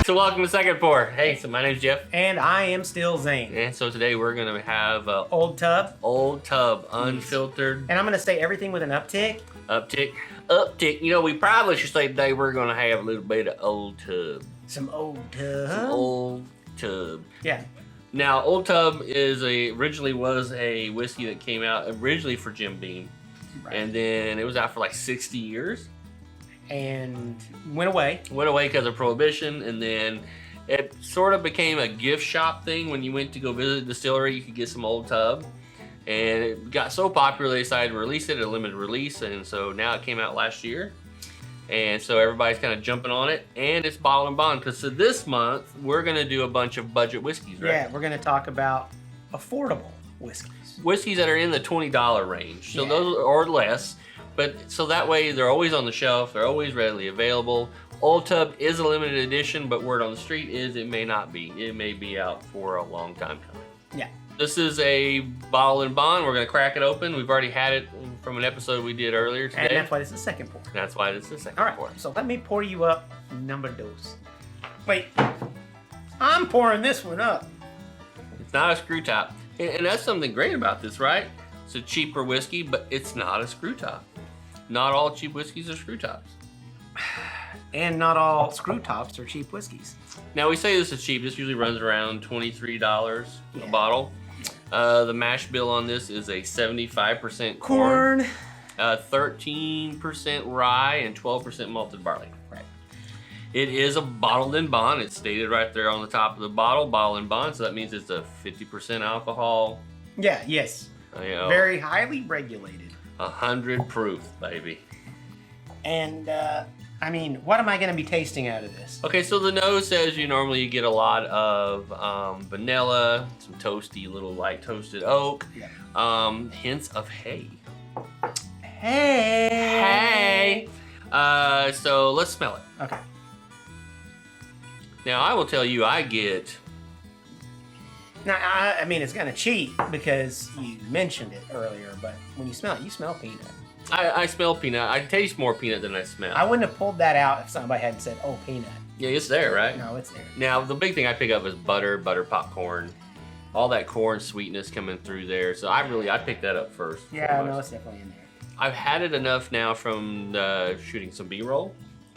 So welcome to Second Pour. Hey, so my name's Jeff. And I am still Zane. And so today we're going to have Old Tub. Old Tub, unfiltered. And I'm going to say everything with an uptick. Uptick. You know, we probably should say today we're going to have a little bit of Old Tub. Some Old Tub. Some Old Tub. Yeah. Now, Old Tub originally was a whiskey that came out originally for Jim Beam. Right. And then it was out for like 60 years. And went away. Went away because of prohibition, and then it sort of became a gift shop thing. When you went to go visit a distillery, you could get some Old Tub, and it got so popular they decided to release it, a limited release, and so now it came out last year, and so everybody's kind of jumping on it, and it's bottled and bond, because so this month we're going to do a bunch of budget whiskeys, right? Yeah, we're going to talk about affordable whiskeys. Whiskeys that are in the $20 range, so those or less. But so that way they're always on the shelf, they're always readily available. Old Tub is a limited edition, but word on the street is it may not be. It may be out for a long time coming. Yeah. This is a bottle and bond. We're gonna crack it open. We've already had it from an episode we did earlier today. And that's why this is second pour. That's why this is second All right, pour. so let me pour you up number dos. Wait, I'm pouring this one up. It's not a screw top. And that's something great about this, right? It's a cheaper whiskey, but it's not a screw top. Not all cheap whiskeys are screw tops. And not all screw tops are cheap whiskeys. Now we say this is cheap. This usually runs around $23 a bottle. The mash bill on this is a 75% corn, 13% rye, and 12% malted barley. Right. It is a bottled and bond. It's stated right there on the top of the bottle, bottled and bond. So that means it's a 50% alcohol. Yeah. Yes. You know, very highly regulated. 100 proof, baby. And I mean, what am I going to be tasting out of this? Okay, so the nose says you get a lot of vanilla, some toasty, little light toasted oak, hints of hay. Hey! So let's smell it. Okay. Now I will tell you, I get. Now, I mean, it's kind of cheap because you mentioned it earlier, but when you smell it, you smell peanut. I smell peanut. I taste more peanut than I smell. I wouldn't have pulled that out if somebody hadn't said, "Oh, peanut." Yeah, it's there, right? No, it's there. Now the big thing I pick up is butter popcorn, all that corn sweetness coming through there. So I picked that up first. Yeah, no, it's definitely in there. I've had it enough now from shooting some B-roll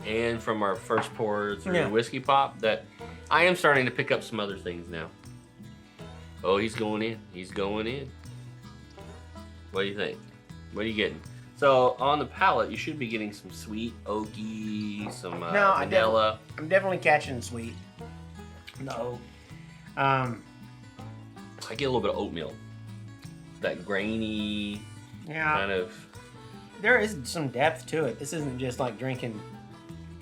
and from our first pour through whiskeypop that I am starting to pick up some other things now. Oh, he's going in. He's going in. What do you think? What are you getting? So on the palate, you should be getting some sweet, oaky, some vanilla. I'm definitely catching sweet. No. I get a little bit of oatmeal. That grainy kind of. There is some depth to it. This isn't just like drinking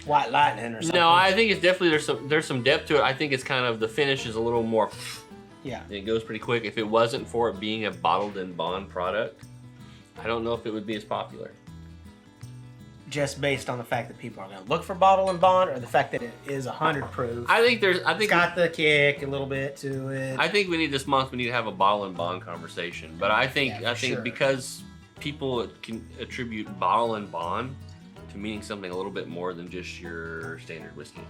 White Lightning or something. No, I think it's definitely there's some depth to it. I think it's kind of the finish is a little more. Yeah. It goes pretty quick. If it wasn't for it being a bottled and bond product, I don't know if it would be as popular. Just based on the fact that people are going to look for bottle and bond, or the fact that it is 100 proof. I think it's got the kick a little bit to it. I think we need this month. We need to have a bottle and bond conversation. But I think because people can attribute bottle and bond to meaning something a little bit more than just your standard whiskey.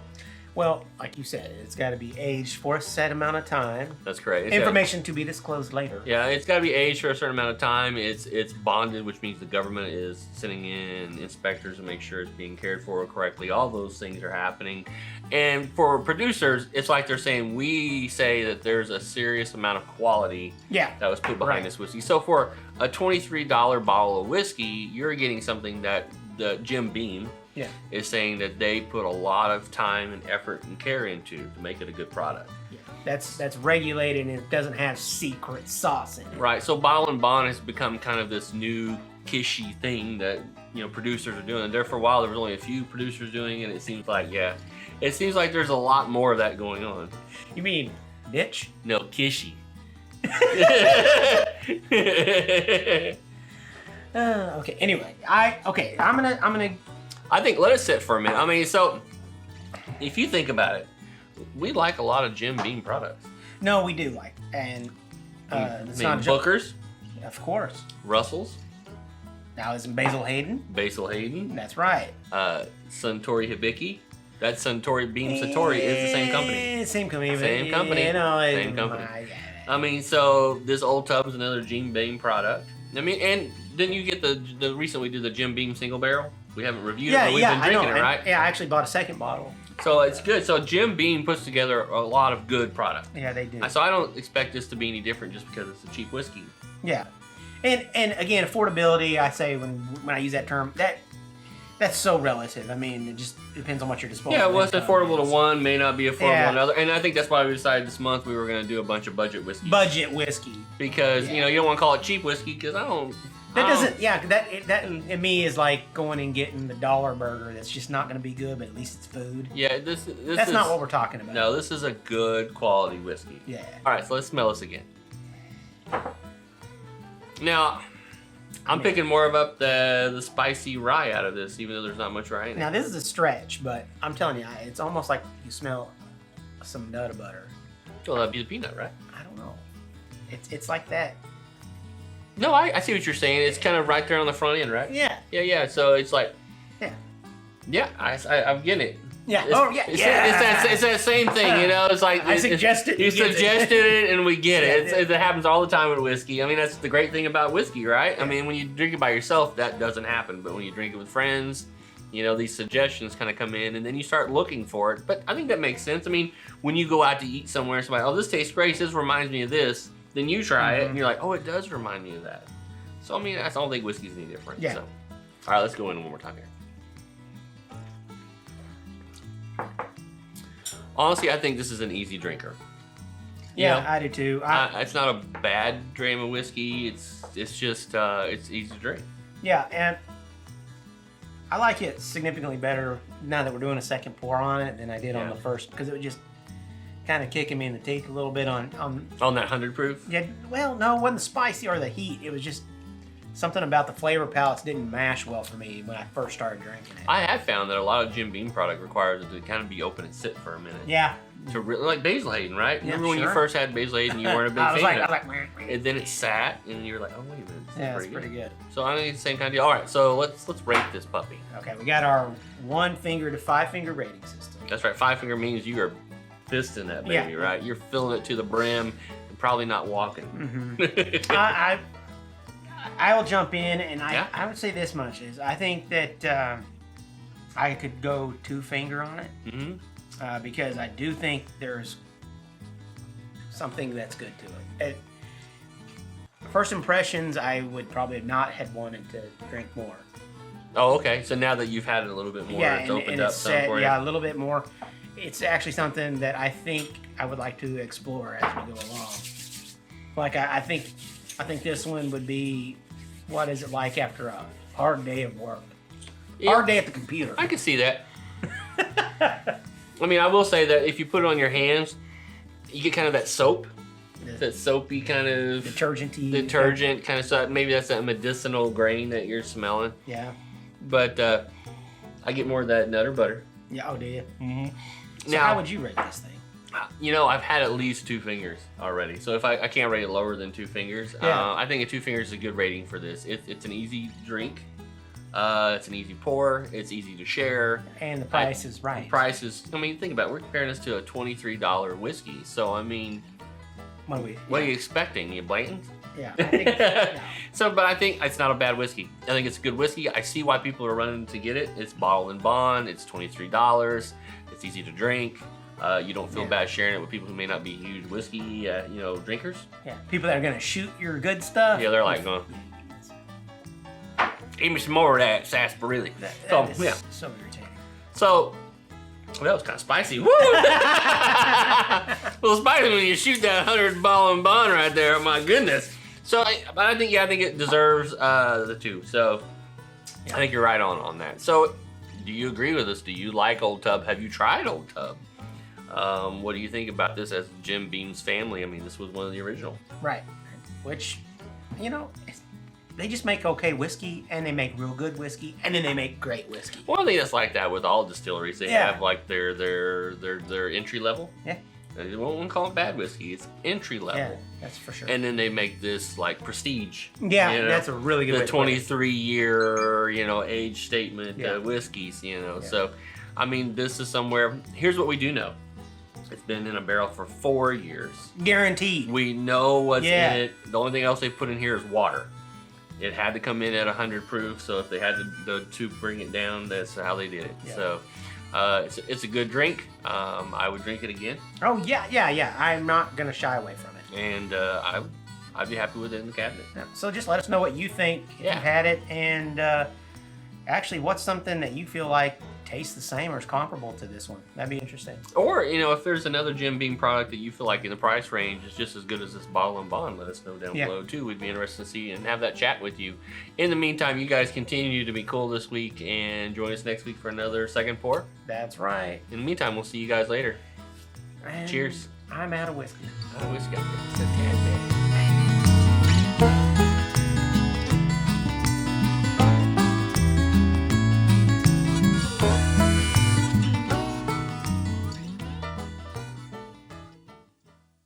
Well, like you said, it's got to be aged for a set amount of time. That's correct. Information to be disclosed later. Yeah, it's got to be aged for a certain amount of time. It's bonded, which means the government is sending in inspectors to make sure it's being cared for correctly. All those things are happening. And for producers, it's like they're saying, we say that there's a serious amount of quality that was put behind this whiskey. So for a $23 bottle of whiskey, you're getting something that the Jim Beam is saying that they put a lot of time and effort and care into to make it a good product. Yeah. That's regulated and it doesn't have secret sauce in it. Right. So bottle and bond has become kind of this new kishy thing that producers are doing. And there for a while there was only a few producers doing it. And it seems like there's a lot more of that going on. You mean niche? No, kishy. Okay. Anyway, I'm gonna. I think let it sit for a minute. I mean, so if you think about it, we like a lot of Jim Beam products. No, we do like, and it's not Booker's, of course. Russell's. Now isn't Basil Hayden? Basil Hayden. That's right. Suntory Hibiki. That Suntory Beam Suntory is the same company. Same company. Same company. You know, Same company. I mean, so this Old Tub is another Jim Beam product. I mean, and then you get the recently did the Jim Beam single barrel. We haven't reviewed it, but we've been drinking it, right? Yeah, I actually bought a second bottle. So it's good. So Jim Beam puts together a lot of good product. Yeah, they do. So I don't expect this to be any different just because it's a cheap whiskey. Yeah, and again, affordability. I say when I use that term, that's so relative. I mean, it just depends on what your disposable. Yeah, what's income affordable is. to one may not be affordable to another, and I think that's why we decided this month we were going to do a bunch of budget whiskey. Budget whiskey. Because you know you don't want to call it cheap whiskey because I don't. That doesn't. Yeah, that in me is like going and getting the dollar burger. That's just not going to be good, but at least it's food. Yeah, That's is not what we're talking about. No, this is a good quality whiskey. Yeah. All right, so let's smell this again. Now, I'm picking more of up the spicy rye out of this, even though there's not much rye in it. Now this is a stretch, but I'm telling you, it's almost like you smell some nut butter. Well, that'd be the peanut, right? I don't know. It's like that. No, I see what you're saying. It's kind of right there on the front end, right? Yeah. Yeah. So it's like. Yeah. Yeah, I'm getting it. Yeah. It's that same thing, you know. It's like I suggested. You suggested it, and we get it. Yeah, It happens all the time with whiskey. I mean, that's the great thing about whiskey, right? I mean, when you drink it by yourself, that doesn't happen. But when you drink it with friends, you know, these suggestions kind of come in, and then you start looking for it. But I think that makes sense. I mean, when you go out to eat somewhere, somebody, oh, this tastes great. This reminds me of this. Then you try it, and you're like, oh, it does remind me of that. So I mean, I don't think whiskey's any different. Yeah. So. All right, let's go in one more time here. Honestly, I think this is an easy drinker. Yeah, I do too. It's not a bad dram of whiskey. It's just it's easy to drink. Yeah, and I like it significantly better now that we're doing a second pour on it than I did on the first, because it was just kind of kicking me in the teeth a little bit on that 100 proof. Yeah, well, no, it wasn't the spicy or the heat. It was just something about the flavor palettes didn't mash well for me when I first started drinking it. I have found that a lot of Jim Beam product requires it to kind of be open and sit for a minute. Yeah. To really, like Basil Hayden, right? Yeah, Remember when you first had Basil Hayden, you weren't a big fan of it. And then it sat, and you were like, oh, wait a minute. This is pretty good. So I think it's the same kind of deal. All right, so let's rate this puppy. Okay, we got our 1 finger to 5 finger rating system. That's right. 5 finger means you are fisting that baby, right? You're filling it to the brim and probably not walking. Mm-hmm. I will jump in, and I would say this much is I think that I could go 2 finger on it. Mm-hmm. Because I do think there's something that's good to it. First impressions, I would probably have not had wanted to drink more. Oh, okay. So now that you've had it a little bit more, it's opened up some for you. Yeah, a little bit more. It's actually something that I think I would like to explore as we go along. Like I think this one would be, what is it like after a hard day of work? Yeah. Hard day at the computer. I can see that. I mean, I will say that if you put it on your hands, you get kind of that soap, that soapy kind of detergent kind of stuff. Maybe that's that medicinal grain that you're smelling. Yeah. But I get more of that nut or butter. Yeah. Oh, do you? Mm-hmm. So now, how would you rate this thing? You know, I've had at least 2 fingers already, so if I can't rate it lower than 2 fingers. I think a 2 fingers is a good rating for this. It's an easy drink. It's an easy pour. It's easy to share. And the price is right. The price is, I mean, think about it. We're comparing this to a $23 whiskey. So, I mean, what are you expecting? You blatant? Yeah. I think, no. So, but I think it's not a bad whiskey. I think it's a good whiskey. I see why people are running to get it. It's bottled and bond. It's $23. It's easy to drink. You don't feel bad sharing it with people who may not be huge whiskey, drinkers. Yeah. People that are going to shoot your good stuff. Yeah, they're like going, give me some more of that sarsaparilla. That is so irritating. So, that was kind of spicy. Woo! A little spicy when you shoot that 100 ball and bond right there. Oh my goodness. So, I think it deserves the 2. So, I think you're right on that. So, do you agree with us? Do you like Old Tub? Have you tried Old Tub? What do you think about this as Jim Beam's family? I mean, this was one of the original. Right. Which, they just make okay whiskey, and they make real good whiskey, and then they make great whiskey. Well, I think that's like that with all distilleries. They have like their entry level. Yeah. They won't call it bad whiskey. It's entry level. Yeah, that's for sure. And then they make this like prestige. Yeah, that's a really good. The 23-year, age statement whiskeys. Yeah. So I mean, this is somewhere. Here's what we do know. It's been in a barrel for 4 years. Guaranteed. We know what's in it. The only thing else they put in here is water. It had to come in at 100 proof, so if they had to bring it down, that's how they did it. Yeah. So it's a good drink. I would drink it again. Oh, yeah. I'm not going to shy away from it. And I'd be happy with it in the cabinet. Yeah. So just let us know what you think if you've had it, and actually what's something that you feel like tastes the same or is comparable to this one. That'd be interesting. Or, if there's another Jim Beam product that you feel like in the price range is just as good as this bottle and bond, let us know down below too. We'd be interested to see and have that chat with you. In the meantime, you guys continue to be cool this week and join us next week for another second pour. That's right. In the meantime, we'll see you guys later. And cheers. I'm out of whiskey. Out of whiskey. It's a tad bit.